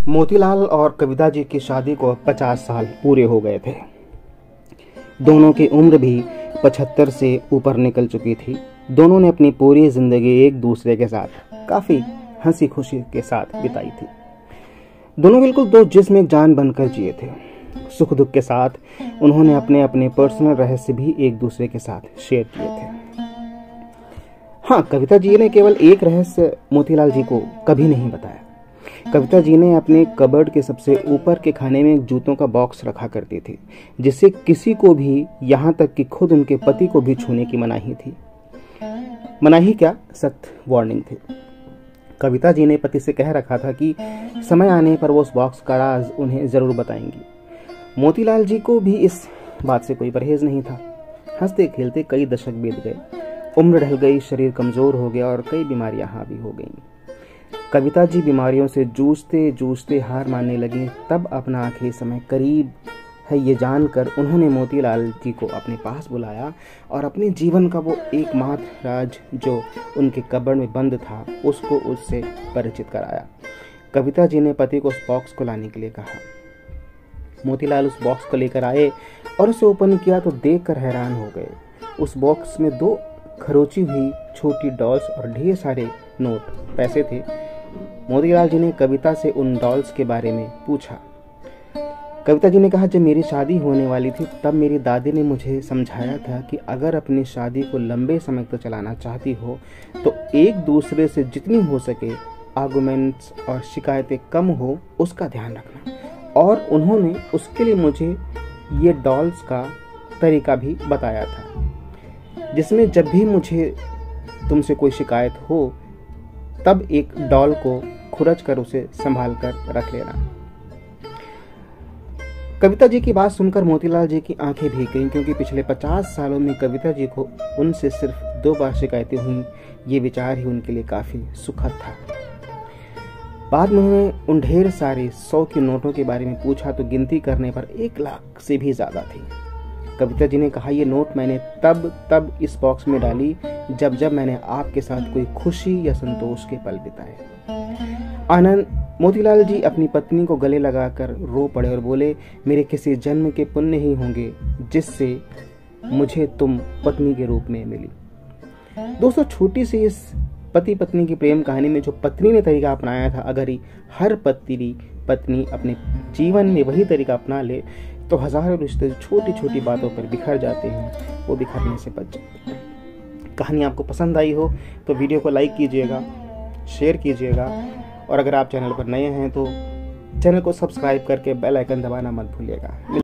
मोतीलाल और कविता जी की शादी को 50 साल पूरे हो गए थे। दोनों की उम्र भी 75 से ऊपर निकल चुकी थी। दोनों ने अपनी पूरी जिंदगी एक दूसरे के साथ काफी हंसी खुशी के साथ बिताई थी। दोनों बिल्कुल दो जिस्म एक जान बनकर जिए थे। सुख दुख के साथ उन्होंने अपने अपने पर्सनल रहस्य भी एक दूसरे के साथ शेयर किए थे। हाँ, कविता जी ने केवल एक रहस्य मोतीलाल जी को कभी नहीं बताया। कविता जी ने अपने कबर्ड के सबसे ऊपर के खाने में एक जूतों का बॉक्स रखा करती थी, जिससे किसी को भी, यहाँ तक कि खुद उनके पति को भी छूने की मनाही थी। मनाही क्या, सख्त वार्निंग थी। कविता जी ने पति से कह रखा था कि समय आने पर वो उस बॉक्स का राज उन्हें जरूर बताएंगी। मोतीलाल जी को भी इस बात से कोई परहेज नहीं था। हंसते खेलते कई दशक बीत गए, उम्र ढल गई, शरीर कमजोर हो गया और कई बीमारियां हावी हो गईं। कविता जी बीमारियों से जूझते जूझते हार मानने लगी। तब अपना आखिरी समय करीब है ये जानकर उन्होंने मोतीलाल जी को अपने पास बुलाया और अपने जीवन का वो एकमात्र राज जो उनके कब्र में बंद था उसको उससे परिचित कराया। कविता जी ने पति को उस बॉक्स को लाने के लिए कहा। मोतीलाल उस बॉक्स को लेकर आए और उसे ओपन किया तो देखकर हैरान हो गए। उस बॉक्स में 2 खरोची हुई छोटी डॉल्स और ढेर सारे नोट, पैसे थे। मोतीलाल जी ने कविता से उन डॉल्स के बारे में पूछा। कविता जी ने कहा, जब मेरी शादी होने वाली थी तब मेरी दादी ने मुझे समझाया था कि अगर अपनी शादी को लंबे समय तक चलाना चाहती हो तो एक दूसरे से जितनी हो सके आर्गुमेंट्स और शिकायतें कम हो उसका ध्यान रखना। और उन्होंने उसके लिए मुझे ये डॉल्स का तरीका भी बताया था, जिसमें जब भी मुझे तुमसे कोई शिकायत हो तब एक डॉल को खुरच कर उसे संभाल कर रख लेना। कविता जी की बात सुनकर मोतीलाल जी की आंखें भीग गईं, क्योंकि पिछले 50 सालों में कविता जी को उनसे सिर्फ 2 बार शिकायतें हुई। ये विचार ही उनके लिए काफी सुखद था। बाद में उन्होंने उन ढेर सारे 100 के नोटों के बारे में पूछा तो गिनती करने पर 1 लाख से भी ज्यादा थी। कविता जी ने कहा, ये नोट मैंने तब इस बॉक्स में डाली जब मैंने आपके साथ कोई खुशी या संतोष के पल बिताए। आनंद मोतीलाल जी अपनी पत्नी को गले लगाकर रो पड़े और बोले, मेरे किसी जन्म के पुण्य ही होंगे जिससे मुझे तुम पत्नी के रूप में मिली। दोस्तों, छोटी सी इस पति पत्नी की प्रेम कहानी में जो पत्नी ने तरीका अपनाया था, अगर ही हर पत्नी अपने जीवन में वही तरीका अपना ले तो हजारों रिश्ते छोटी छोटी बातों पर बिखर जाते हैं, वो बिखरने से बच जाते हैं। कहानी आपको पसंद आई हो तो वीडियो को लाइक कीजिएगा, शेयर कीजिएगा और अगर आप चैनल पर नए हैं तो चैनल को सब्सक्राइब करके बेल आइकन दबाना मत भूलिएगा।